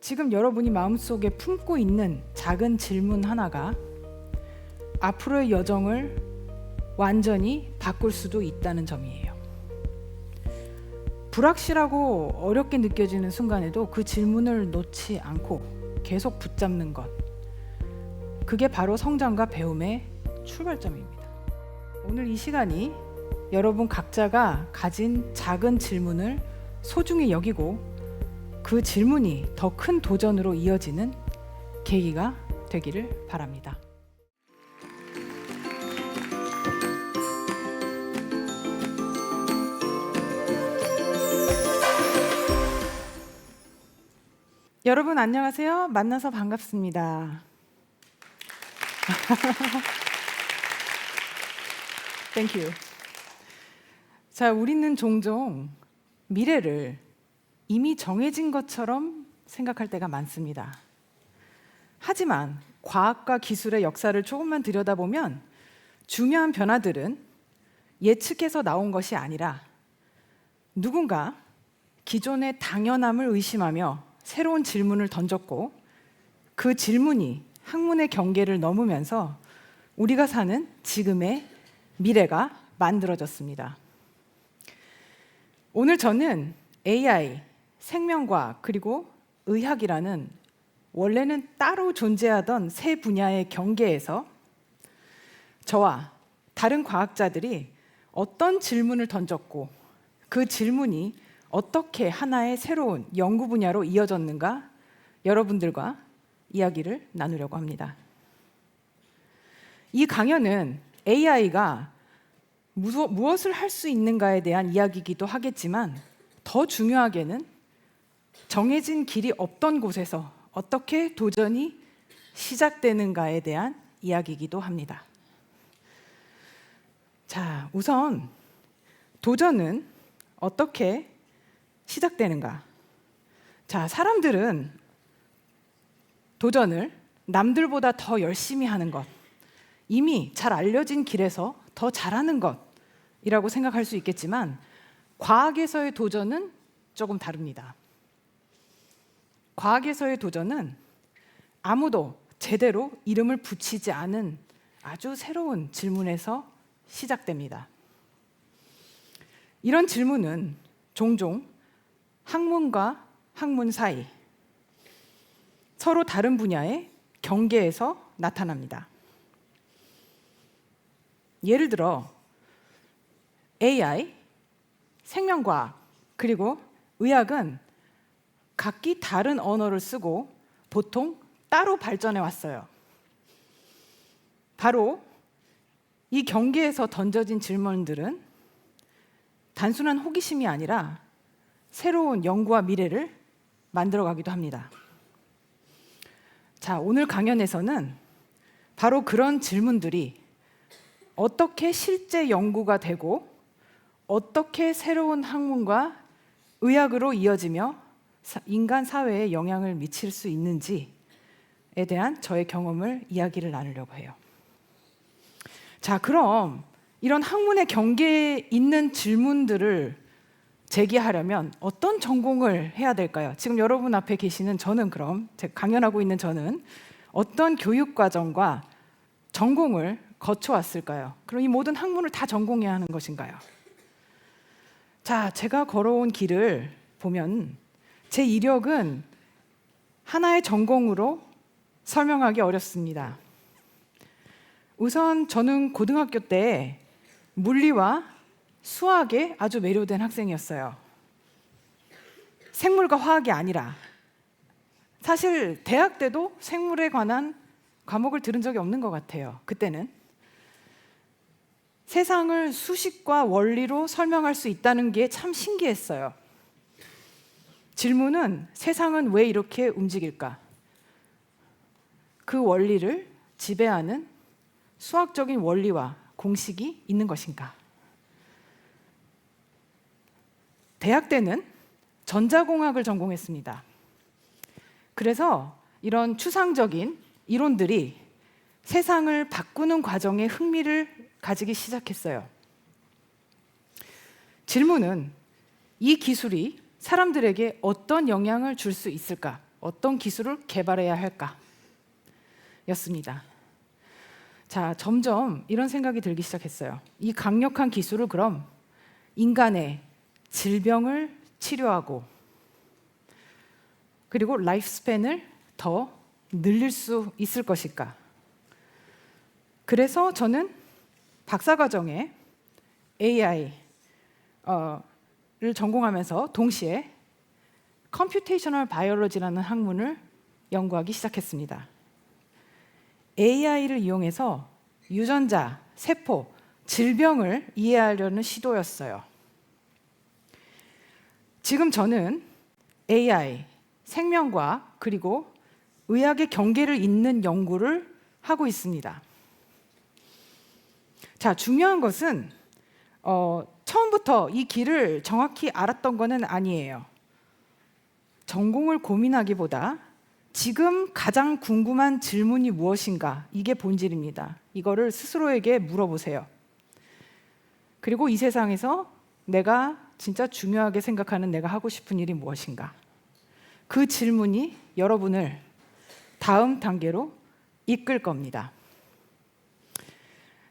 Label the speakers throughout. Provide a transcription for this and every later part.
Speaker 1: 지금 여러분이 마음속에 품고 있는 작은 질문 하나가 앞으로의 여정을 완전히 바꿀 수도 있다는 점이에요. 불확실하고 어렵게 느껴지는 순간에도 그 질문을 놓지 않고 계속 붙잡는 것, 그게 바로 성장과 배움의 출발점입니다. 오늘 이 시간이 여러분 각자가 가진 작은 질문을 소중히 여기고 그 질문이 더 큰 도전으로 이어지는 계기가 되기를 바랍니다. 여러분 안녕하세요. 만나서 반갑습니다. Thank you. 자, 우리는 종종 미래를 이미 정해진 것처럼 생각할 때가 많습니다. 하지만 과학과 기술의 역사를 조금만 들여다보면 중요한 변화들은 예측해서 나온 것이 아니라 누군가 기존의 당연함을 의심하며 새로운 질문을 던졌고 그 질문이 학문의 경계를 넘으면서 우리가 사는 지금의 미래가 만들어졌습니다. 오늘 저는 AI, 생명과학 그리고 의학이라는 원래는 따로 존재하던 세 분야의 경계에서 저와 다른 과학자들이 어떤 질문을 던졌고 그 질문이 어떻게 하나의 새로운 연구 분야로 이어졌는가 여러분들과 이야기를 나누려고 합니다. 이 강연은 AI가 무엇을 할 수 있는가에 대한 이야기이기도 하겠지만 더 중요하게는 정해진 길이 없던 곳에서 어떻게 도전이 시작되는가에 대한 이야기이기도 합니다. 자, 우선 도전은 어떻게 시작되는가? 자, 사람들은 도전을 남들보다 더 열심히 하는 것, 이미 잘 알려진 길에서 더 잘하는 것이라고 생각할 수 있겠지만 과학에서의 도전은 조금 다릅니다. 과학에서의 도전은 아무도 제대로 이름을 붙이지 않은 아주 새로운 질문에서 시작됩니다. 이런 질문은 종종 학문과 학문 사이, 서로 다른 분야의 경계에서 나타납니다. 예를 들어 AI, 생명과학, 그리고 의학은 각기 다른 언어를 쓰고 보통 따로 발전해 왔어요. 바로 이 경계에서 던져진 질문들은 단순한 호기심이 아니라 새로운 연구와 미래를 만들어가기도 합니다. 자, 오늘 강연에서는 바로 그런 질문들이 어떻게 실제 연구가 되고 어떻게 새로운 학문과 의학으로 이어지며 인간 사회에 영향을 미칠 수 있는지에 대한 저의 경험을 이야기를 나누려고 해요. 자, 그럼 이런 학문의 경계에 있는 질문들을 제기하려면 어떤 전공을 해야 될까요? 지금 여러분 앞에 계시는 저는 그럼 제가 강연하고 있는 저는 어떤 교육과정과 전공을 거쳐왔을까요? 그럼 이 모든 학문을 다 전공해야 하는 것인가요? 자, 제가 걸어온 길을 보면 제 이력은 하나의 전공으로 설명하기 어렵습니다. 우선 저는 고등학교 때 물리와 수학에 아주 매료된 학생이었어요. 생물과 화학이 아니라. 사실 대학 때도 생물에 관한 과목을 들은 적이 없는 것 같아요. 그때는. 세상을 수식과 원리로 설명할 수 있다는 게 참 신기했어요. 질문은 세상은 왜 이렇게 움직일까? 그 원리를 지배하는 수학적인 원리와 공식이 있는 것인가? 대학 때는 전자공학을 전공했습니다. 그래서 이런 추상적인 이론들이 세상을 바꾸는 과정에 흥미를 가지기 시작했어요. 질문은 이 기술이 사람들에게 어떤 영향을 줄 수 있을까? 어떤 기술을 개발해야 할까? 였습니다. 자, 점점 이런 생각이 들기 시작했어요. 이 강력한 기술을 그럼 인간의 질병을 치료하고 그리고 라이프 스팬을 더 늘릴 수 있을 것일까? 그래서 저는 박사과정에 AI를 전공하면서 동시에 컴퓨테이셔널 바이올로지라는 학문을 연구하기 시작했습니다. AI를 이용해서 유전자, 세포, 질병을 이해하려는 시도였어요. 지금 저는 AI, 생명과학, 그리고 의학의 경계를 잇는 연구를 하고 있습니다. 자, 중요한 것은 처음부터 이 길을 정확히 알았던 것은 아니에요. 전공을 고민하기보다 지금 가장 궁금한 질문이 무엇인가? 이게 본질입니다. 이거를 스스로에게 물어보세요. 그리고 이 세상에서 내가 진짜 중요하게 생각하는 내가 하고 싶은 일이 무엇인가? 그 질문이 여러분을 다음 단계로 이끌 겁니다.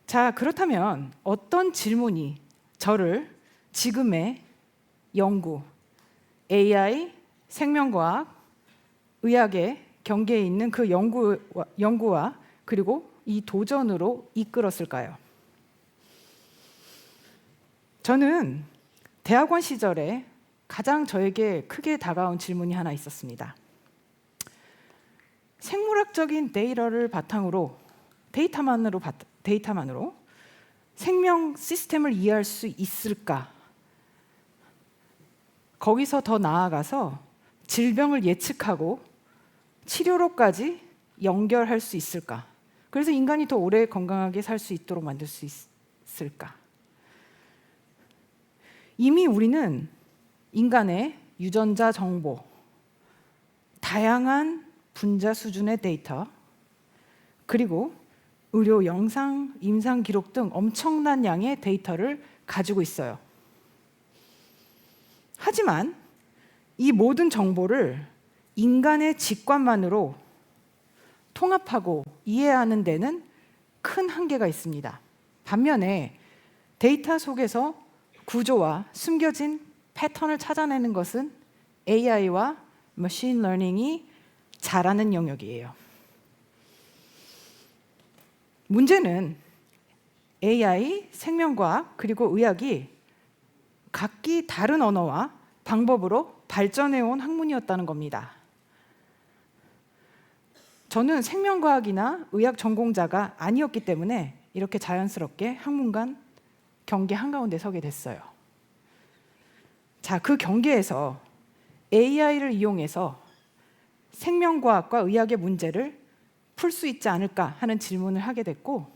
Speaker 1: 자, 그렇다면 어떤 질문이 저를 지금의 연구, AI, 생명과학, 의학의 경계에 있는 그 연구와 그리고 이 도전으로 이끌었을까요? 저는 대학원 시절에 가장 저에게 크게 다가온 질문이 하나 있었습니다. 생물학적인 데이터를 바탕으로 데이터만으로 생명 시스템을 이해할 수 있을까? 거기서 더 나아가서 질병을 예측하고 치료로까지 연결할 수 있을까? 그래서 인간이 더 오래 건강하게 살 수 있도록 만들 수 있을까? 이미 우리는 인간의 유전자 정보, 다양한 분자 수준의 데이터, 그리고 의료 영상, 임상 기록 등 엄청난 양의 데이터를 가지고 있어요. 하지만 이 모든 정보를 인간의 직관만으로 통합하고 이해하는 데는 큰 한계가 있습니다. 반면에 데이터 속에서 구조와 숨겨진 패턴을 찾아내는 것은 AI와 머신 러닝이 잘하는 영역이에요. 문제는 AI, 생명과학, 그리고 의학이 각기 다른 언어와 방법으로 발전해온 학문이었다는 겁니다. 저는 생명과학이나 의학 전공자가 아니었기 때문에 이렇게 자연스럽게 학문 간 경계 한가운데 서게 됐어요. 자, 그 경계에서 AI를 이용해서 생명과학과 의학의 문제를 풀 수 있지 않을까 하는 질문을 하게 됐고,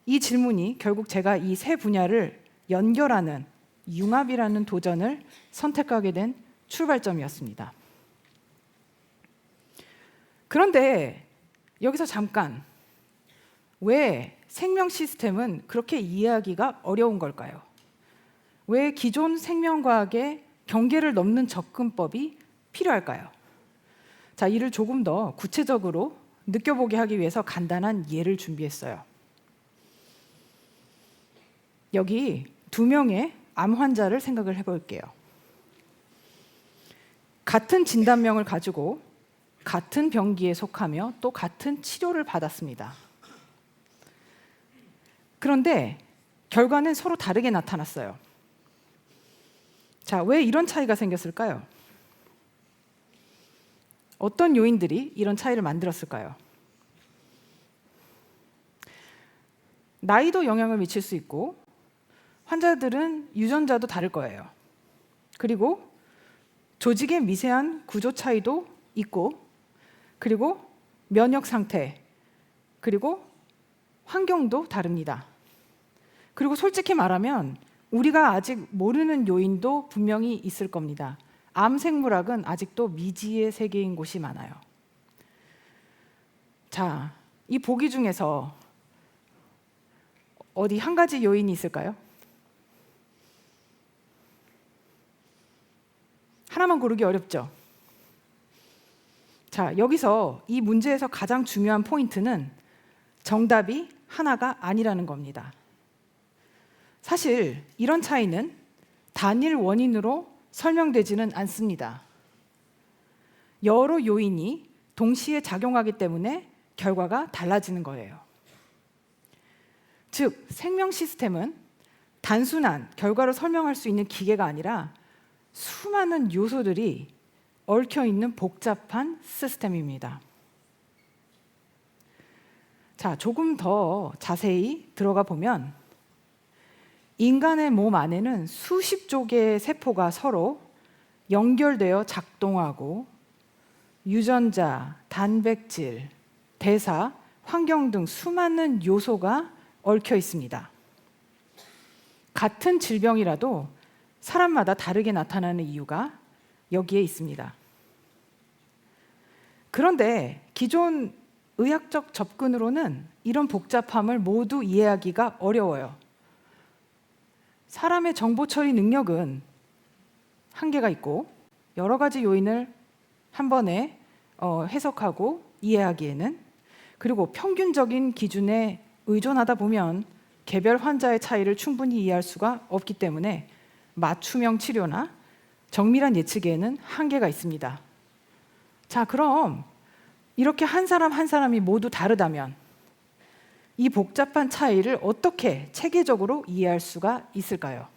Speaker 1: 이 질문이 결국 제가 이 세 분야를 연결하는 융합이라는 도전을 선택하게 된 출발점이었습니다. 그런데 여기서 잠깐, 왜 생명 시스템은 그렇게 이해하기가 어려운 걸까요? 왜 기존 생명과학의 경계를 넘는 접근법이 필요할까요? 자, 이를 조금 더 구체적으로 느껴보게 하기 위해서 간단한 예를 준비했어요. 여기 2명의 암 환자를 생각을 해볼게요. 같은 진단명을 가지고 같은 병기에 속하며 또 같은 치료를 받았습니다. 그런데 결과는 서로 다르게 나타났어요. 자, 왜 이런 차이가 생겼을까요? 어떤 요인들이 이런 차이를 만들었을까요? 나이도 영향을 미칠 수 있고, 환자들은 유전자도 다를 거예요. 그리고 조직의 미세한 구조 차이도 있고, 그리고 면역 상태, 그리고 환경도 다릅니다. 그리고 솔직히 말하면 우리가 아직 모르는 요인도 분명히 있을 겁니다. 암 생물학은 아직도 미지의 세계인 곳이 많아요. 자, 이 보기 중에서 어디 한 가지 요인이 있을까요? 하나만 고르기 어렵죠? 자, 여기서 이 문제에서 가장 중요한 포인트는 정답이 하나가 아니라는 겁니다. 사실 이런 차이는 단일 원인으로 설명되지는 않습니다. 여러 요인이 동시에 작용하기 때문에 결과가 달라지는 거예요. 즉, 생명 시스템은 단순한 결과를 설명할 수 있는 기계가 아니라 수많은 요소들이 얽혀 있는 복잡한 시스템입니다. 자, 조금 더 자세히 들어가 보면 인간의 몸 안에는 수십조 개의 세포가 서로 연결되어 작동하고 유전자, 단백질, 대사, 환경 등 수많은 요소가 얽혀 있습니다. 같은 질병이라도 사람마다 다르게 나타나는 이유가 여기에 있습니다. 그런데 기존 의학적 접근으로는 이런 복잡함을 모두 이해하기가 어려워요. 사람의 정보 처리 능력은 한계가 있고 여러 가지 요인을 한 번에 해석하고 이해하기에는, 그리고 평균적인 기준에 의존하다 보면 개별 환자의 차이를 충분히 이해할 수가 없기 때문에 맞춤형 치료나 정밀한 예측에는 한계가 있습니다. 자, 그럼 이렇게 한 사람 한 사람이 모두 다르다면 이 복잡한 차이를 어떻게 체계적으로 이해할 수가 있을까요?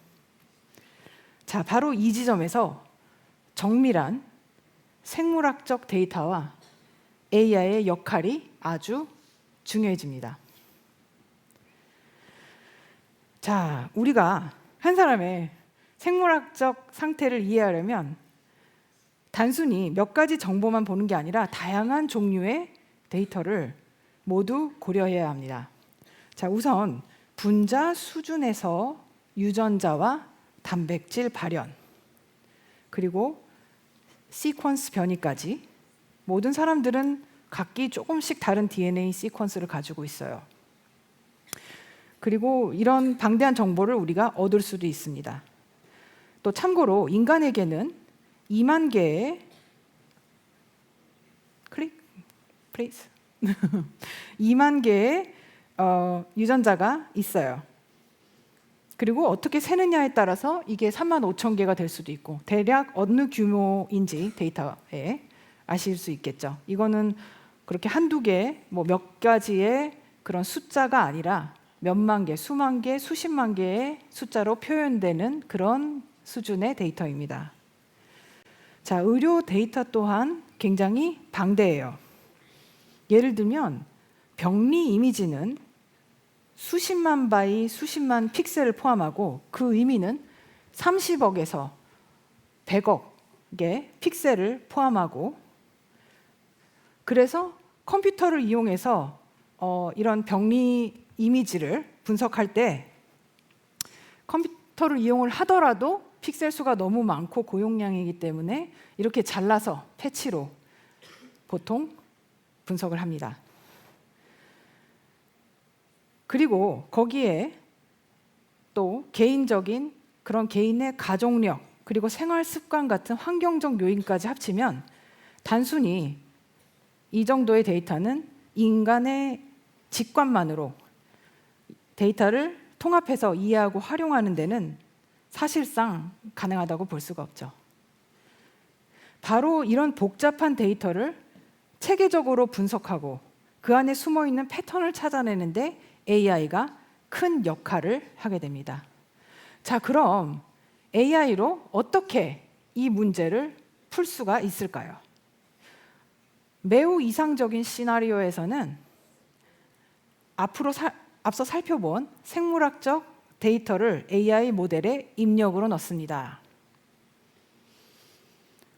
Speaker 1: 자, 바로 이 지점에서 정밀한 생물학적 데이터와 AI의 역할이 아주 중요해집니다. 자, 우리가 한 사람의 생물학적 상태를 이해하려면 단순히 몇 가지 정보만 보는 게 아니라 다양한 종류의 데이터를 모두 고려해야 합니다. 자, 우선 분자 수준에서 유전자와 단백질 발현, 그리고 시퀀스 변이까지 모든 사람들은 각기 조금씩 다른 DNA 시퀀스를 가지고 있어요. 그리고 이런 방대한 정보를 우리가 얻을 수도 있습니다. 또 참고로 인간에게는 2만 개의 2만 개의 유전자가 있어요. 그리고 어떻게 세느냐에 따라서 이게 3만 5천 개가 될 수도 있고, 대략 어느 규모인지 데이터에 아실 수 있겠죠. 이거는 그렇게 한두 개, 몇 가지의 그런 숫자가 아니라 몇만 개, 수만 개, 수십만 개의 숫자로 표현되는 그런 수준의 데이터입니다. 자, 의료 데이터 또한 굉장히 방대해요. 예를 들면 병리 이미지는 수십만 바이 수십만 픽셀을 포함하고 그 의미는 30억에서 100억의 픽셀을 포함하고, 그래서 컴퓨터를 이용해서 이런 병리 이미지를 분석할 때 컴퓨터를 이용을 하더라도 픽셀 수가 너무 많고 고용량이기 때문에 이렇게 잘라서 패치로 보통 분석을 합니다. 그리고 거기에 또 개인적인 그런 개인의 가족력, 그리고 생활 습관 같은 환경적 요인까지 합치면 단순히 이 정도의 데이터는 인간의 직관만으로 데이터를 통합해서 이해하고 활용하는 데는 사실상 가능하다고 볼 수가 없죠. 바로 이런 복잡한 데이터를 체계적으로 분석하고 그 안에 숨어있는 패턴을 찾아내는데 AI가 큰 역할을 하게 됩니다. 자, 그럼 AI로 어떻게 이 문제를 풀 수가 있을까요? 매우 이상적인 시나리오에서는 앞서 살펴본 생물학적 데이터를 AI 모델에 입력으로 넣습니다.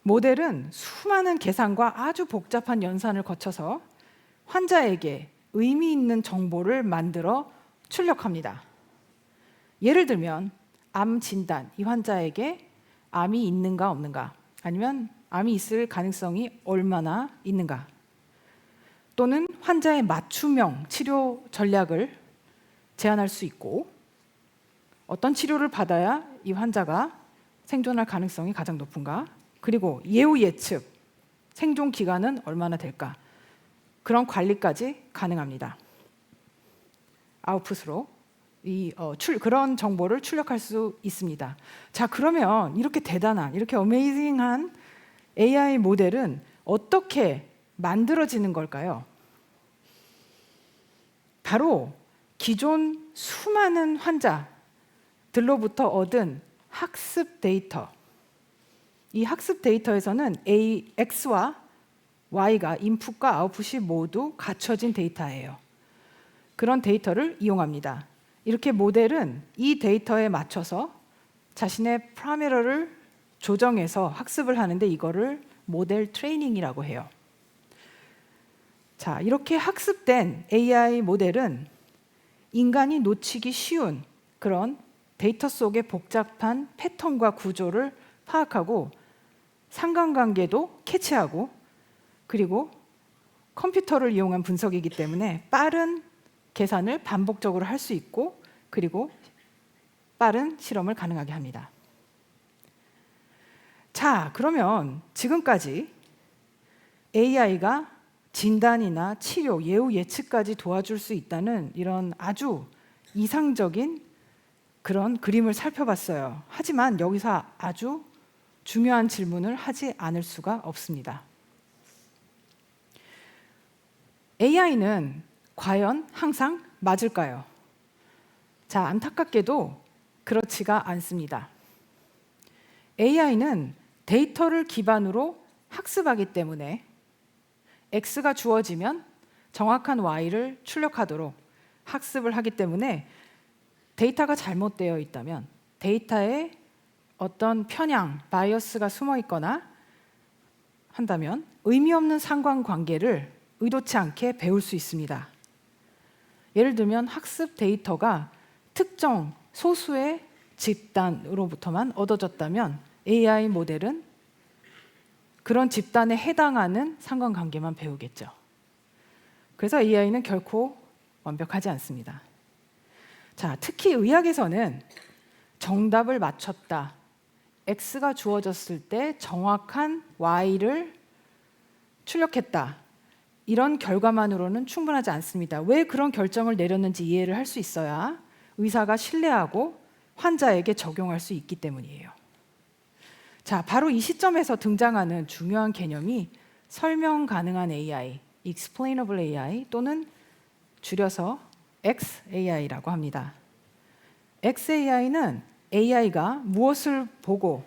Speaker 1: 모델은 수많은 계산과 아주 복잡한 연산을 거쳐서 환자에게 의미 있는 정보를 만들어 출력합니다. 예를 들면 암 진단, 이 환자에게 암이 있는가 없는가, 아니면 암이 있을 가능성이 얼마나 있는가, 또는 환자의 맞춤형 치료 전략을 제안할 수 있고, 어떤 치료를 받아야 이 환자가 생존할 가능성이 가장 높은가, 그리고 예후 예측, 생존 기간은 얼마나 될까? 그런 관리까지 가능합니다. 아웃풋으로 그런 정보를 출력할 수 있습니다. 자, 그러면 이렇게 대단한, 이렇게 어메이징한 AI 모델은 어떻게 만들어지는 걸까요? 바로 기존 수많은 환자들로부터 얻은 학습 데이터. 이 학습 데이터에서는 X와 Y가 인풋과 아웃풋이 모두 갖춰진 데이터예요. 그런 데이터를 이용합니다. 이렇게 모델은 이 데이터에 맞춰서 자신의 파라미터를 조정해서 학습을 하는데 이거를 모델 트레이닝이라고 해요. 자, 이렇게 학습된 AI 모델은 인간이 놓치기 쉬운 그런 데이터 속의 복잡한 패턴과 구조를 파악하고 상관관계도 캐치하고 그리고 컴퓨터를 이용한 분석이기 때문에 빠른 계산을 반복적으로 할 수 있고 그리고 빠른 실험을 가능하게 합니다. 자, 그러면 지금까지 AI가 진단이나 치료, 예후 예측까지 도와줄 수 있다는 이런 아주 이상적인 그런 그림을 살펴봤어요. 하지만 여기서 아주 중요한 질문을 하지 않을 수가 없습니다. AI는 과연 항상 맞을까요? 자, 안타깝게도 그렇지가 않습니다. AI는 데이터를 기반으로 학습하기 때문에 X가 주어지면 정확한 Y를 출력하도록 학습을 하기 때문에 데이터가 잘못되어 있다면 데이터에 어떤 편향, 바이어스가 숨어 있거나 한다면 의미 없는 상관관계를 의도치 않게 배울 수 있습니다. 예를 들면 학습 데이터가 특정 소수의 집단으로부터만 얻어졌다면 AI 모델은 그런 집단에 해당하는 상관관계만 배우겠죠. 그래서 AI는 결코 완벽하지 않습니다. 자, 특히 의학에서는 정답을 맞췄다. X가 주어졌을 때 정확한 Y를 출력했다. 이런 결과만으로는 충분하지 않습니다. 왜 그런 결정을 내렸는지 이해를 할 수 있어야 의사가 신뢰하고 환자에게 적용할 수 있기 때문이에요. 자, 바로 이 시점에서 등장하는 중요한 개념이 설명 가능한 AI, Explainable AI 또는 줄여서 XAI라고 합니다. XAI는 AI가 무엇을 보고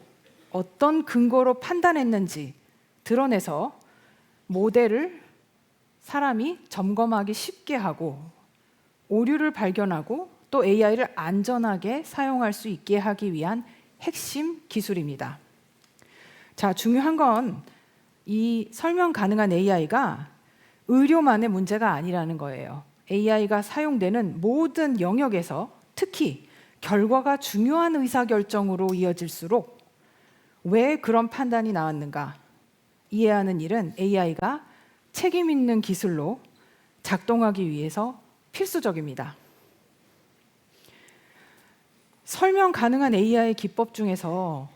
Speaker 1: 어떤 근거로 판단했는지 드러내서 모델을 사람이 점검하기 쉽게 하고 오류를 발견하고 또 AI를 안전하게 사용할 수 있게 하기 위한 핵심 기술입니다. 자, 중요한 건 이 설명 가능한 AI가 의료만의 문제가 아니라는 거예요. AI가 사용되는 모든 영역에서 특히 결과가 중요한 의사결정으로 이어질수록 왜 그런 판단이 나왔는가 이해하는 일은 AI가 책임 있는 기술로 작동하기 위해서 필수적입니다. 설명 가능한 AI 기법 중에서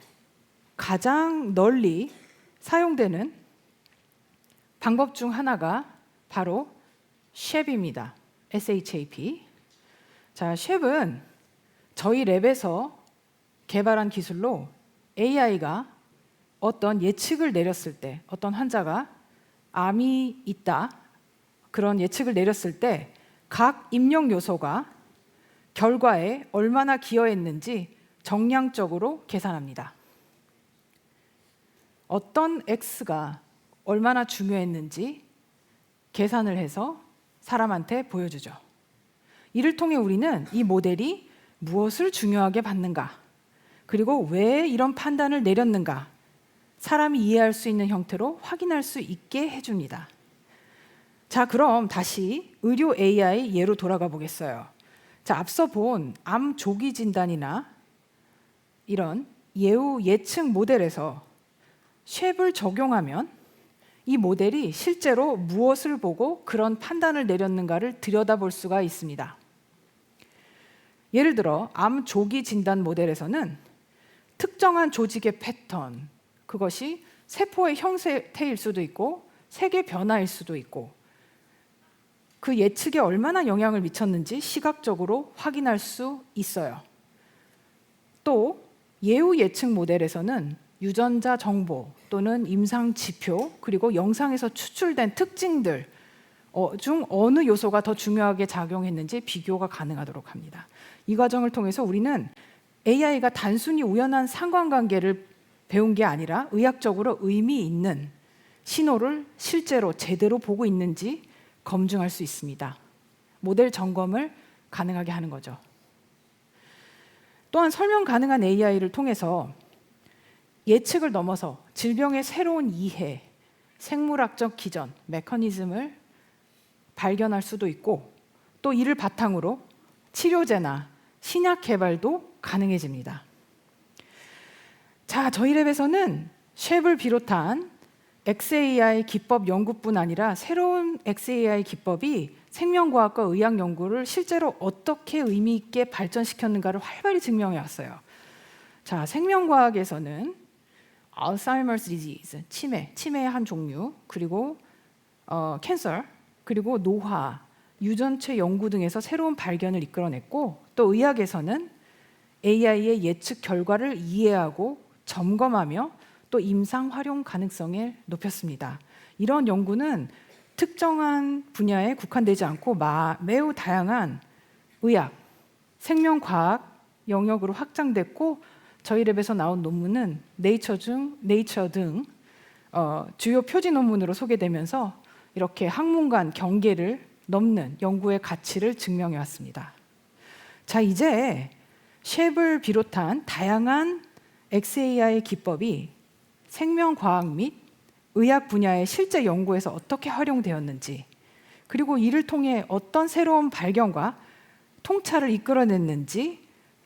Speaker 1: 가장 널리 사용되는 방법 중 하나가 바로 SHAP입니다. SHAP. 자, SHAP은 저희 랩에서 개발한 기술로 AI가 어떤 예측을 내렸을 때, 어떤 환자가 암이 있다, 그런 예측을 내렸을 때 각 입력 요소가 결과에 얼마나 기여했는지 정량적으로 계산합니다. 어떤 X가 얼마나 중요했는지 계산을 해서 사람한테 보여주죠. 이를 통해 우리는 이 모델이 무엇을 중요하게 봤는가, 그리고 왜 이런 판단을 내렸는가, 사람이 이해할 수 있는 형태로 확인할 수 있게 해줍니다. 자, 그럼 다시 의료 AI 예로 돌아가 보겠어요. 자, 앞서 본 암 조기 진단이나 이런 예후 예측 모델에서 SHAP을 적용하면 이 모델이 실제로 무엇을 보고 그런 판단을 내렸는가를 들여다볼 수가 있습니다. 예를 들어 암 조기 진단 모델에서는 특정한 조직의 패턴, 그것이 세포의 형태일 수도 있고 색의 변화일 수도 있고 그 예측에 얼마나 영향을 미쳤는지 시각적으로 확인할 수 있어요. 또 예후 예측 모델에서는 유전자 정보 또는 임상 지표 그리고 영상에서 추출된 특징들 중 어느 요소가 더 중요하게 작용했는지 비교가 가능하도록 합니다. 이 과정을 통해서 우리는 AI가 단순히 우연한 상관관계를 배운 게 아니라 의학적으로 의미 있는 신호를 실제로 제대로 보고 있는지 검증할 수 있습니다. 모델 점검을 가능하게 하는 거죠. 또한 설명 가능한 AI를 통해서 예측을 넘어서 질병의 새로운 이해, 생물학적 기전, 메커니즘을 발견할 수도 있고 또 이를 바탕으로 치료제나 신약 개발도 가능해집니다. 자, 저희 랩에서는 쉐프를 비롯한 XAI 기법 연구뿐 아니라 새로운 XAI 기법이 생명과학과 의학 연구를 실제로 어떻게 의미 있게 발전시켰는가를 활발히 증명해 왔어요. 자, 생명과학에서는 알츠하이머스 디지즈, 치매의 한 종류, 그리고 캔서, 그리고 노화, 유전체 연구 등에서 새로운 발견을 이끌어냈고 또 의학에서는 AI의 예측 결과를 이해하고 점검하며 또 임상 활용 가능성을 높였습니다. 이런 연구는 특정한 분야에 국한되지 않고 매우 다양한 의학, 생명과학 영역으로 확장됐고 저희 랩에서 나온 논문은 네이처 등 주요 표지 논문으로 소개되면서 이렇게 학문 간 경계를 넘는 연구의 가치를 증명해 왔습니다. 자, 이제 쉐프를 비롯한 다양한 XAI 기법이 생명과학 및 의학 분야의 실제 연구에서 어떻게 활용되었는지 그리고 이를 통해 어떤 새로운 발견과 통찰을 이끌어냈는지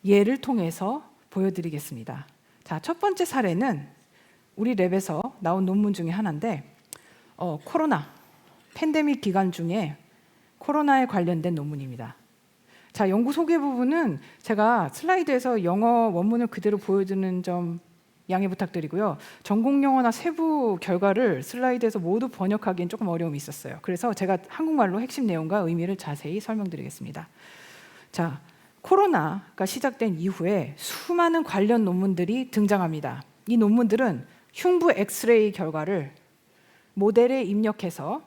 Speaker 1: 예를 통해서 보여드리겠습니다. 자, 첫 번째 사례는 우리 랩에서 나온 논문 중에 하나인데 코로나 팬데믹 기간 중에 코로나에 관련된 논문입니다. 자, 연구 소개 부분은 제가 슬라이드에서 영어 원문을 그대로 보여주는 점 양해 부탁드리고요. 전공 용어나 세부 결과를 슬라이드에서 모두 번역하기엔 조금 어려움이 있었어요. 그래서 제가 한국말로 핵심 내용과 의미를 자세히 설명드리겠습니다. 자, 코로나가 시작된 이후에 수많은 관련 논문들이 등장합니다. 이 논문들은 흉부 엑스레이 결과를 모델에 입력해서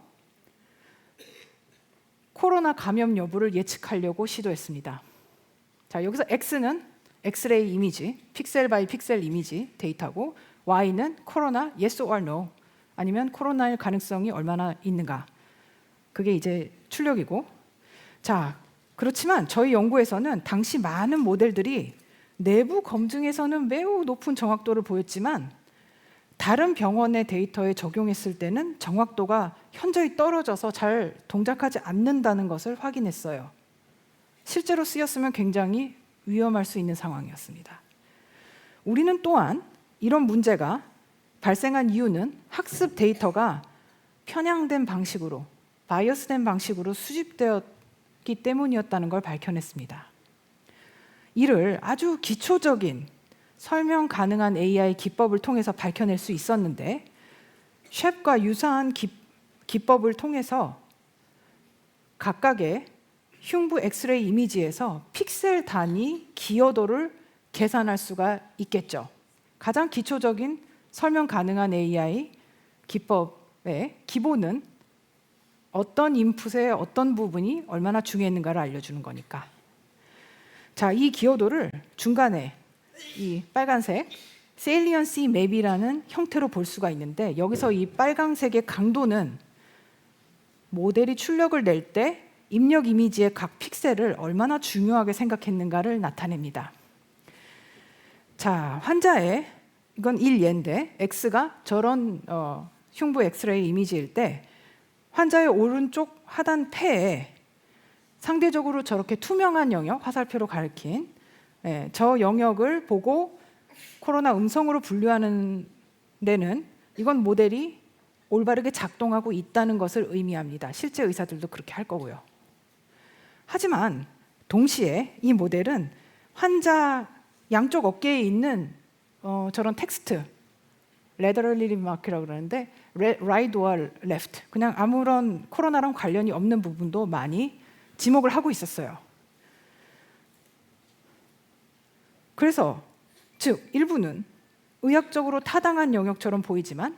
Speaker 1: 코로나 감염 여부를 예측하려고 시도했습니다. 자, 여기서 X는 엑스레이 이미지, 픽셀 바이 픽셀 이미지 데이터고 Y는 코로나 yes or no 아니면 코로나일 가능성이 얼마나 있는가. 그게 이제 출력이고. 자, 그렇지만 저희 연구에서는 당시 많은 모델들이 내부 검증에서는 매우 높은 정확도를 보였지만 다른 병원의 데이터에 적용했을 때는 정확도가 현저히 떨어져서 잘 동작하지 않는다는 것을 확인했어요. 실제로 쓰였으면 굉장히 위험할 수 있는 상황이었습니다. 우리는 또한 이런 문제가 발생한 이유는 학습 데이터가 편향된 방식으로, 바이어스된 방식으로 수집되었기 때문이었다는 걸 밝혀냈습니다. 이를 아주 기초적인 설명 가능한 AI 기법을 통해서 밝혀낼 수 있었는데 쉐프과 유사한 기법을 통해서 각각의 흉부 엑스레이 이미지에서 픽셀 단위 기여도를 계산할 수가 있겠죠. 가장 기초적인 설명 가능한 AI 기법의 기본은 어떤 인풋의 어떤 부분이 얼마나 중요했는가를 알려주는 거니까. 자, 이 기여도를 중간에 이 빨간색 세일리언시 맵이라는 형태로 볼 수가 있는데 여기서 이 빨간색의 강도는 모델이 출력을 낼 때 입력 이미지의 각 픽셀을 얼마나 중요하게 생각했는가를 나타냅니다. 자, 환자의 이건 1예인데 X가 저런 흉부 엑스레이 이미지일 때 환자의 오른쪽 하단 폐에 상대적으로 저렇게 투명한 영역, 화살표로 가리킨 저 영역을 보고 코로나 음성으로 분류하는 데는 이건 모델이 올바르게 작동하고 있다는 것을 의미합니다. 실제 의사들도 그렇게 할 거고요. 하지만 동시에 이 모델은 환자 양쪽 어깨에 있는 저런 텍스트, laterally remark이라고 그러는데 right와 left, 그냥 아무런 코로나랑 관련이 없는 부분도 많이 지목을 하고 있었어요. 그래서 즉 일부는 의학적으로 타당한 영역처럼 보이지만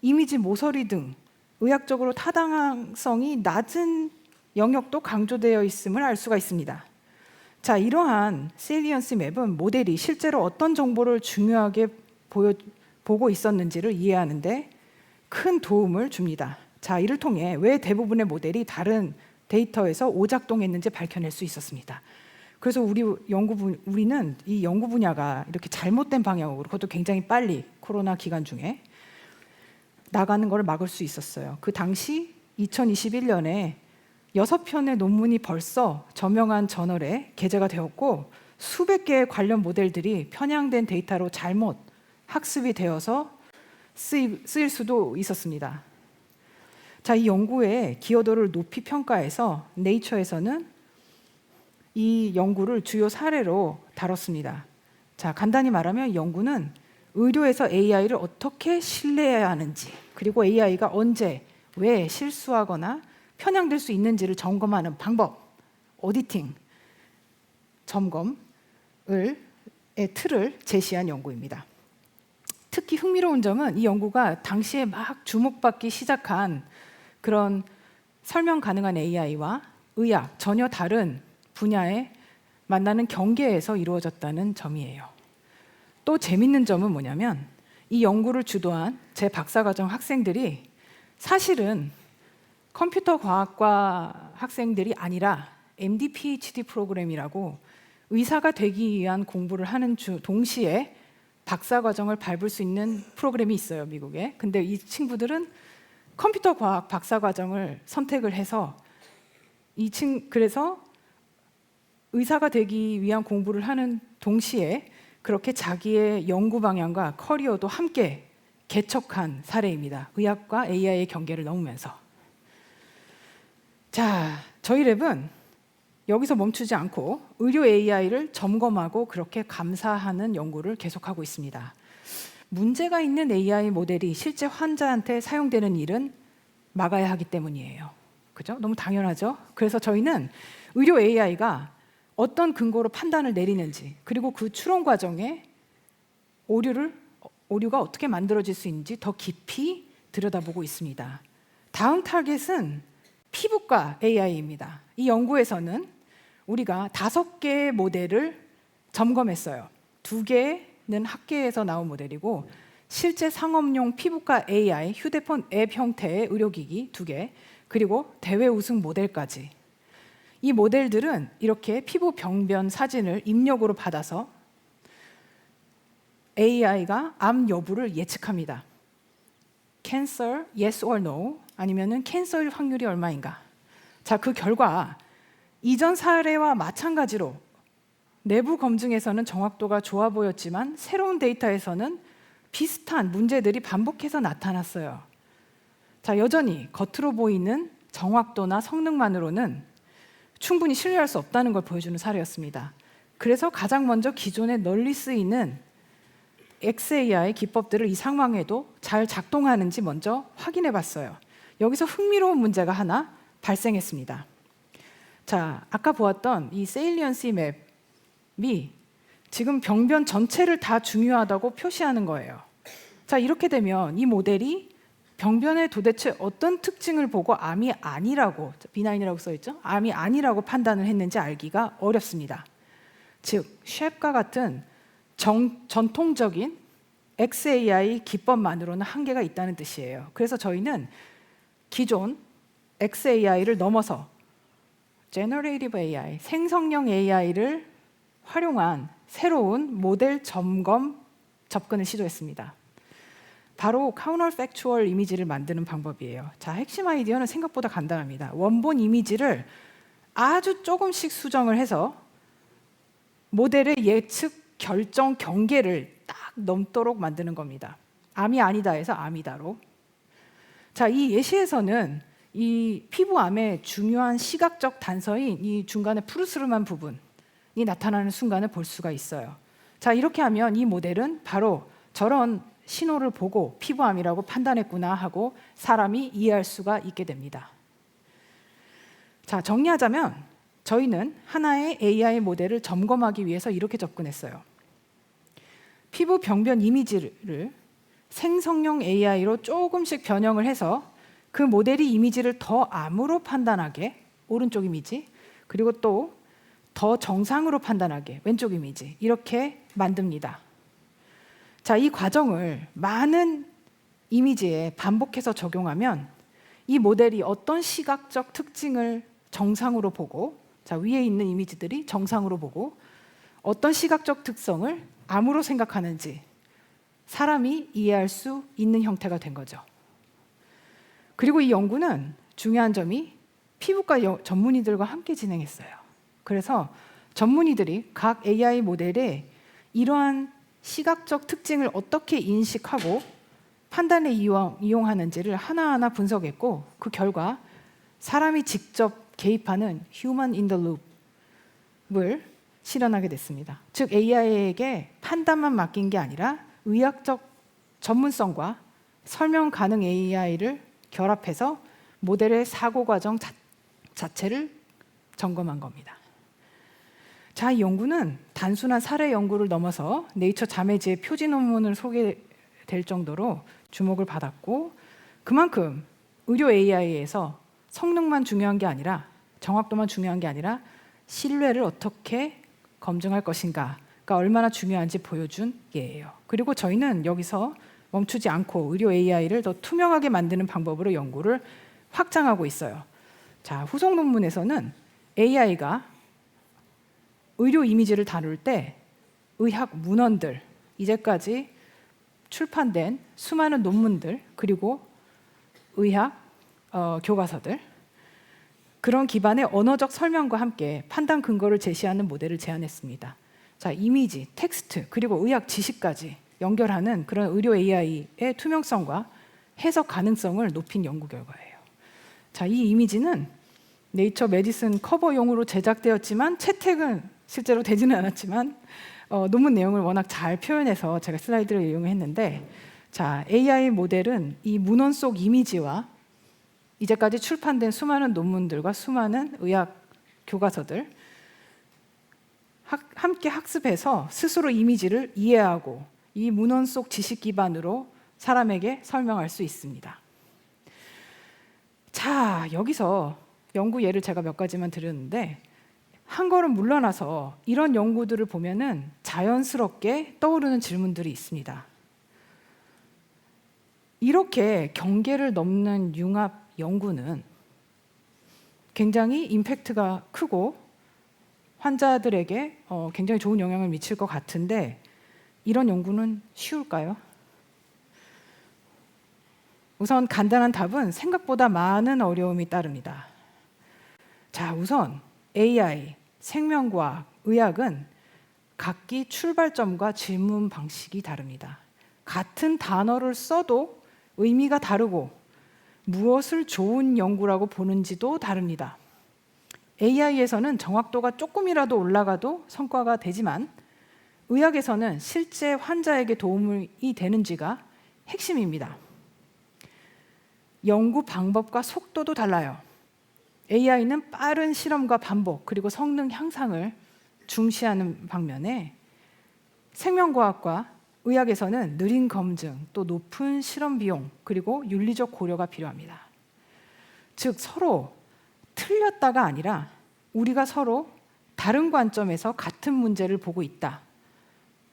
Speaker 1: 이미지 모서리 등 의학적으로 타당성이 낮은 영역도 강조되어 있음을 알 수가 있습니다. 자, 이러한 세일리언시 맵은 모델이 실제로 어떤 정보를 중요하게 보고 있었는지를 이해하는데 큰 도움을 줍니다. 자, 이를 통해 왜 대부분의 모델이 다른 데이터에서 오작동했는지 밝혀낼 수 있었습니다. 그래서 우리는 이 연구 분야가 이렇게 잘못된 방향으로, 그것도 굉장히 빨리 코로나 기간 중에 나가는 걸 막을 수 있었어요. 그 당시 2021년에 6편의 논문이 벌써 저명한 저널에 게재가 되었고 수백 개의 관련 모델들이 편향된 데이터로 잘못 학습이 되어서 쓰일 수도 있었습니다. 자, 이 연구의 기여도를 높이 평가해서 네이처에서는 이 연구를 주요 사례로 다뤘습니다. 자, 간단히 말하면 연구는 의료에서 AI를 어떻게 신뢰해야 하는지, 그리고 AI가 언제, 왜 실수하거나 편향될 수 있는지를 점검하는 방법, 오디팅, 점검의 틀을 제시한 연구입니다. 특히 흥미로운 점은 이 연구가 당시에 막 주목받기 시작한 그런 설명 가능한 AI와 의학, 전혀 다른 분야에 만나는 경계에서 이루어졌다는 점이에요. 또 재밌는 점은 뭐냐면 이 연구를 주도한 제 박사과정 학생들이 사실은 컴퓨터 과학과 학생들이 아니라 MD PhD 프로그램이라고 의사가 되기 위한 공부를 하는 동시에 박사과정을 밟을 수 있는 프로그램이 있어요, 미국에. 근데 이 친구들은 컴퓨터 과학 박사과정을 선택을 해서 그래서 의사가 되기 위한 공부를 하는 동시에 그렇게 자기의 연구 방향과 커리어도 함께 개척한 사례입니다. 의학과 AI의 경계를 넘으면서. 자, 저희 랩은 여기서 멈추지 않고 의료 AI를 점검하고 그렇게 감사하는 연구를 계속하고 있습니다. 문제가 있는 AI 모델이 실제 환자한테 사용되는 일은 막아야 하기 때문이에요. 그죠? 너무 당연하죠? 그래서 저희는 의료 AI가 어떤 근거로 판단을 내리는지, 그리고 그 추론 과정에 오류가 어떻게 만들어질 수 있는지 더 깊이 들여다보고 있습니다. 다음 타겟은 피부과 AI입니다. 이 연구에서는 우리가 5개의 모델을 점검했어요. 2개는 학계에서 나온 모델이고 실제 상업용 피부과 AI, 휴대폰 앱 형태의 의료기기 2개, 그리고 대회 우승 모델까지. 이 모델들은 이렇게 피부 병변 사진을 입력으로 받아서 AI가 암 여부를 예측합니다. Cancer, yes or no, 아니면은 캔서일 확률이 얼마인가. 자, 그 결과 이전 사례와 마찬가지로 내부 검증에서는 정확도가 좋아 보였지만 새로운 데이터에서는 비슷한 문제들이 반복해서 나타났어요. 자, 여전히 겉으로 보이는 정확도나 성능만으로는 충분히 신뢰할 수 없다는 걸 보여주는 사례였습니다. 그래서 가장 먼저 기존에 널리 쓰이는 XAI 기법들을 이 상황에도 잘 작동하는지 먼저 확인해 봤어요. 여기서 흥미로운 문제가 하나 발생했습니다. 자, 아까 보았던 이 세일리언시 맵이 지금 병변 전체를 다 중요하다고 표시하는 거예요. 자, 이렇게 되면 이 모델이 병변에 도대체 어떤 특징을 보고 암이 아니라고, 비나인이라고 써있죠? 암이 아니라고 판단을 했는지 알기가 어렵습니다. 즉, 쉐프과 같은 전통적인 XAI 기법만으로는 한계가 있다는 뜻이에요. 그래서 저희는 기존 XAI를 넘어서 Generative AI, 생성형 AI를 활용한 새로운 모델 점검 접근을 시도했습니다. 바로 counterfactual 이미지를 만드는 방법이에요. 자, 핵심 아이디어는 생각보다 간단합니다. 원본 이미지를 아주 조금씩 수정을 해서 모델의 예측 결정 경계를 딱 넘도록 만드는 겁니다. 암이 아니다 해서 암이다로. 자, 이 예시에서는 이 피부암의 중요한 시각적 단서인 이 중간에 푸르스름한 부분이 나타나는 순간을 볼 수가 있어요. 자, 이렇게 하면 이 모델은 바로 저런 신호를 보고 피부암이라고 판단했구나 하고 사람이 이해할 수가 있게 됩니다. 자, 정리하자면 저희는 하나의 AI 모델을 점검하기 위해서 이렇게 접근했어요. 피부 병변 이미지를 생성형 AI로 조금씩 변형을 해서 그 모델이 이미지를 더 암으로 판단하게, 오른쪽 이미지, 그리고 또 더 정상으로 판단하게, 왼쪽 이미지, 이렇게 만듭니다. 자, 이 과정을 많은 이미지에 반복해서 적용하면 이 모델이 어떤 시각적 특징을 정상으로 보고, 자, 위에 있는 이미지들이 정상으로 보고 어떤 시각적 특성을 암으로 생각하는지 사람이 이해할 수 있는 형태가 된 거죠. 그리고 이 연구는 중요한 점이 피부과 전문의들과 함께 진행했어요. 그래서 전문의들이 각 AI 모델에 이러한 시각적 특징을 어떻게 인식하고 판단에 이용하는지를 하나하나 분석했고, 그 결과 사람이 직접 개입하는 Human in the Loop을 실현하게 됐습니다. 즉 AI에게 판단만 맡긴 게 아니라 의학적 전문성과 설명 가능 AI를 결합해서 모델의 사고 과정 자체를 점검한 겁니다. 자, 이 연구는 단순한 사례 연구를 넘어서 네이처 자매지의 표지 논문을 소개될 정도로 주목을 받았고, 그만큼 의료 AI에서 성능만 중요한 게 아니라, 정확도만 중요한 게 아니라 신뢰를 어떻게 검증할 것인가가 얼마나 중요한지 보여준 예예요. 그리고 저희는 여기서 멈추지 않고 의료 AI를 더 투명하게 만드는 방법으로 연구를 확장하고 있어요. 자, 후속 논문에서는 AI가 의료 이미지를 다룰 때 의학 문헌들, 이제까지 출판된 수많은 논문들, 그리고 의학 교과서들, 그런 기반의 언어적 설명과 함께 판단 근거를 제시하는 모델을 제안했습니다. 자, 이미지, 텍스트, 그리고 의학 지식까지 연결하는 그런 의료 AI의 투명성과 해석 가능성을 높인 연구 결과예요. 자, 이 이미지는 네이처 메디슨 커버용으로 제작되었지만 채택은 실제로 되지는 않았지만 논문 내용을 워낙 잘 표현해서 제가 슬라이드를 이용했는데, 자, AI 모델은 이 문헌 속 이미지와 이제까지 출판된 수많은 논문들과 수많은 의학 교과서들 함께 학습해서 스스로 이미지를 이해하고 이 문헌 속 지식 기반으로 사람에게 설명할 수 있습니다. 자, 여기서 연구 예를 제가 몇 가지만 드렸는데, 한 걸음 물러나서 이런 연구들을 보면은 자연스럽게 떠오르는 질문들이 있습니다. 이렇게 경계를 넘는 융합 연구는 굉장히 임팩트가 크고 환자들에게 굉장히 좋은 영향을 미칠 것 같은데, 이런 연구는 쉬울까요? 우선 간단한 답은 생각보다 많은 어려움이 따릅니다. 자, 우선 AI, 생명과학, 의학은 각기 출발점과 질문 방식이 다릅니다. 같은 단어를 써도 의미가 다르고 무엇을 좋은 연구라고 보는지도 다릅니다. AI에서는 정확도가 조금이라도 올라가도 성과가 되지만 의학에서는 실제 환자에게 도움이 되는지가 핵심입니다. 연구 방법과 속도도 달라요. AI는 빠른 실험과 반복, 그리고 성능 향상을 중시하는 반면에 생명과학과 의학에서는 느린 검증, 또 높은 실험 비용, 그리고 윤리적 고려가 필요합니다. 즉 서로 틀렸다가 아니라 우리가 서로 다른 관점에서 같은 문제를 보고 있다.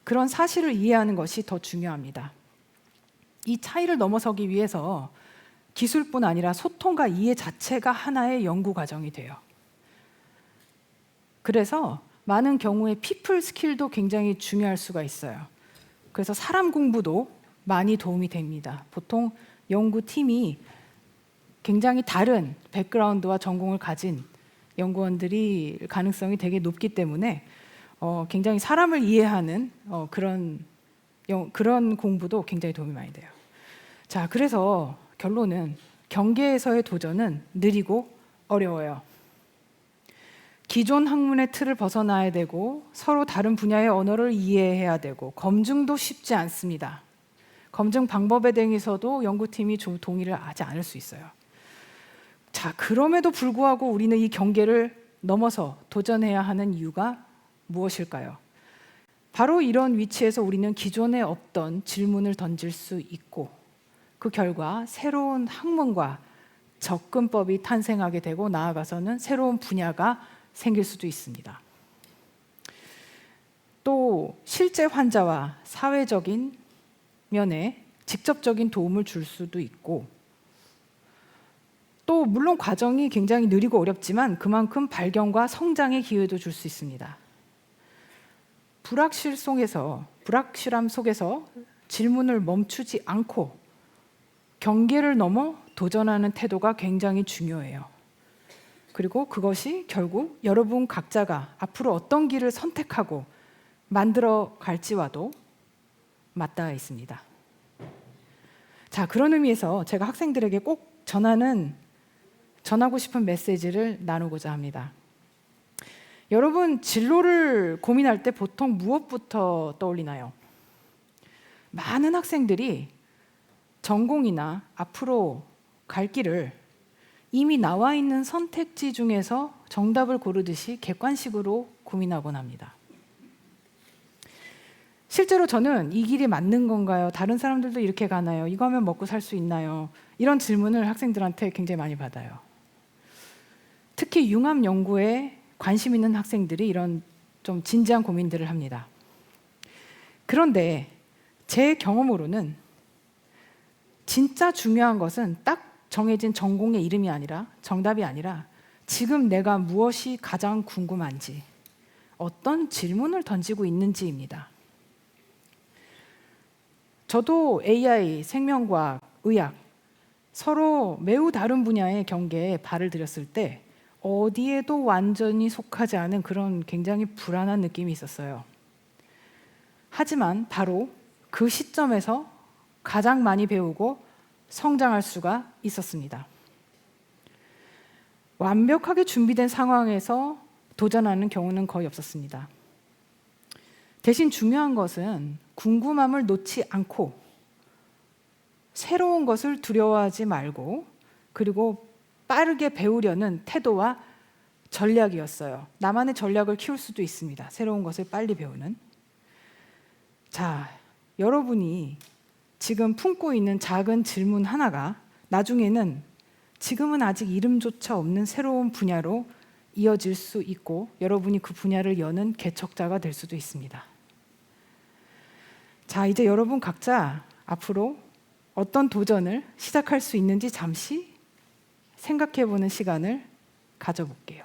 Speaker 1: 그런 사실을 이해하는 것이 더 중요합니다. 이 차이를 넘어서기 위해서 기술뿐 아니라 소통과 이해 자체가 하나의 연구 과정이 돼요. 그래서 많은 경우에 피플 스킬도 굉장히 중요할 수가 있어요. 그래서 사람 공부도 많이 도움이 됩니다. 보통 연구팀이 굉장히 다른 백그라운드와 전공을 가진 연구원들이 가능성이 되게 높기 때문에 굉장히 사람을 이해하는 그런 공부도 굉장히 도움이 많이 돼요. 자, 그래서 결론은 경계에서의 도전은 느리고 어려워요. 기존 학문의 틀을 벗어나야 되고 서로 다른 분야의 언어를 이해해야 되고 검증도 쉽지 않습니다. 검증 방법에 대해서도 연구팀이 동의를 하지 않을 수 있어요. 자, 그럼에도 불구하고 우리는 이 경계를 넘어서 도전해야 하는 이유가 무엇일까요? 바로 이런 위치에서 우리는 기존에 없던 질문을 던질 수 있고 그 결과 새로운 학문과 접근법이 탄생하게 되고 나아가서는 새로운 분야가 생길 수도 있습니다. 또 실제 환자와 사회적인 면에 직접적인 도움을 줄 수도 있고 또 물론 과정이 굉장히 느리고 어렵지만 그만큼 발견과 성장의 기회도 줄 수 있습니다. 불확실함 속에서 질문을 멈추지 않고 경계를 넘어 도전하는 태도가 굉장히 중요해요. 그리고 그것이 결국 여러분 각자가 앞으로 어떤 길을 선택하고 만들어 갈지와도 맞닿아 있습니다. 자, 그런 의미에서 제가 학생들에게 꼭 전하고 싶은 메시지를 나누고자 합니다. 여러분, 진로를 고민할 때 보통 무엇부터 떠올리나요? 많은 학생들이 전공이나 앞으로 갈 길을 이미 나와 있는 선택지 중에서 정답을 고르듯이 객관식으로 고민하곤 합니다. 실제로 저는 이 길이 맞는 건가요? 다른 사람들도 이렇게 가나요? 이거 하면 먹고 살 수 있나요? 이런 질문을 학생들한테 굉장히 많이 받아요. 특히 융합 연구에 관심 있는 학생들이 이런 좀 진지한 고민들을 합니다. 그런데 제 경험으로는 진짜 중요한 것은 딱 정해진 전공의 이름이 아니라 정답이 아니라 지금 내가 무엇이 가장 궁금한지 어떤 질문을 던지고 있는지입니다. 저도 AI, 생명과학, 의학 서로 매우 다른 분야의 경계에 발을 들였을 때 어디에도 완전히 속하지 않은 그런 굉장히 불안한 느낌이 있었어요. 하지만 바로 그 시점에서 가장 많이 배우고 성장할 수가 있었습니다. 완벽하게 준비된 상황에서 도전하는 경우는 거의 없었습니다. 대신 중요한 것은 궁금함을 놓지 않고 새로운 것을 두려워하지 말고 그리고 빠르게 배우려는 태도와 전략이었어요. 나만의 전략을 키울 수도 있습니다. 새로운 것을 빨리 배우는. 자, 여러분이 지금 품고 있는 작은 질문 하나가 나중에는 지금은 아직 이름조차 없는 새로운 분야로 이어질 수 있고 여러분이 그 분야를 여는 개척자가 될 수도 있습니다. 자, 이제 여러분 각자 앞으로 어떤 도전을 시작할 수 있는지 잠시 생각해보는 시간을 가져볼게요.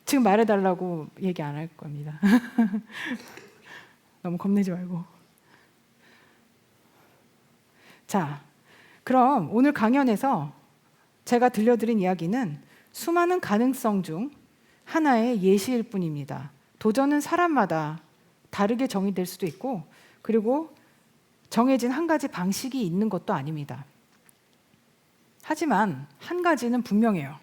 Speaker 1: 지금 말해달라고 얘기 안 할 겁니다. 너무 겁내지 말고. 자, 그럼 오늘 강연에서 제가 들려드린 이야기는 수많은 가능성 중 하나의 예시일 뿐입니다. 도전은 사람마다 다르게 정의될 수도 있고 그리고 정해진 한 가지 방식이 있는 것도 아닙니다. 하지만 한 가지는 분명해요.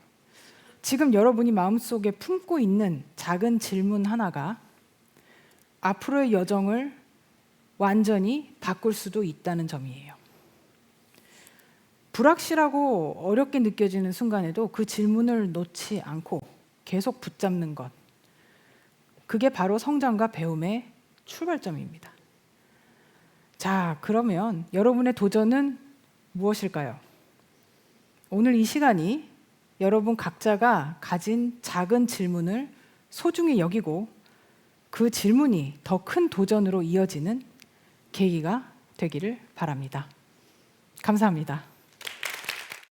Speaker 1: 지금 여러분이 마음속에 품고 있는 작은 질문 하나가 앞으로의 여정을 완전히 바꿀 수도 있다는 점이에요. 불확실하고 어렵게 느껴지는 순간에도 그 질문을 놓지 않고 계속 붙잡는 것. 그게 바로 성장과 배움의 출발점입니다. 자, 그러면 여러분의 도전은 무엇일까요? 오늘 이 시간이 여러분 각자가 가진 작은 질문을 소중히 여기고 그 질문이 더 큰 도전으로 이어지는 계기가 되기를 바랍니다. 감사합니다.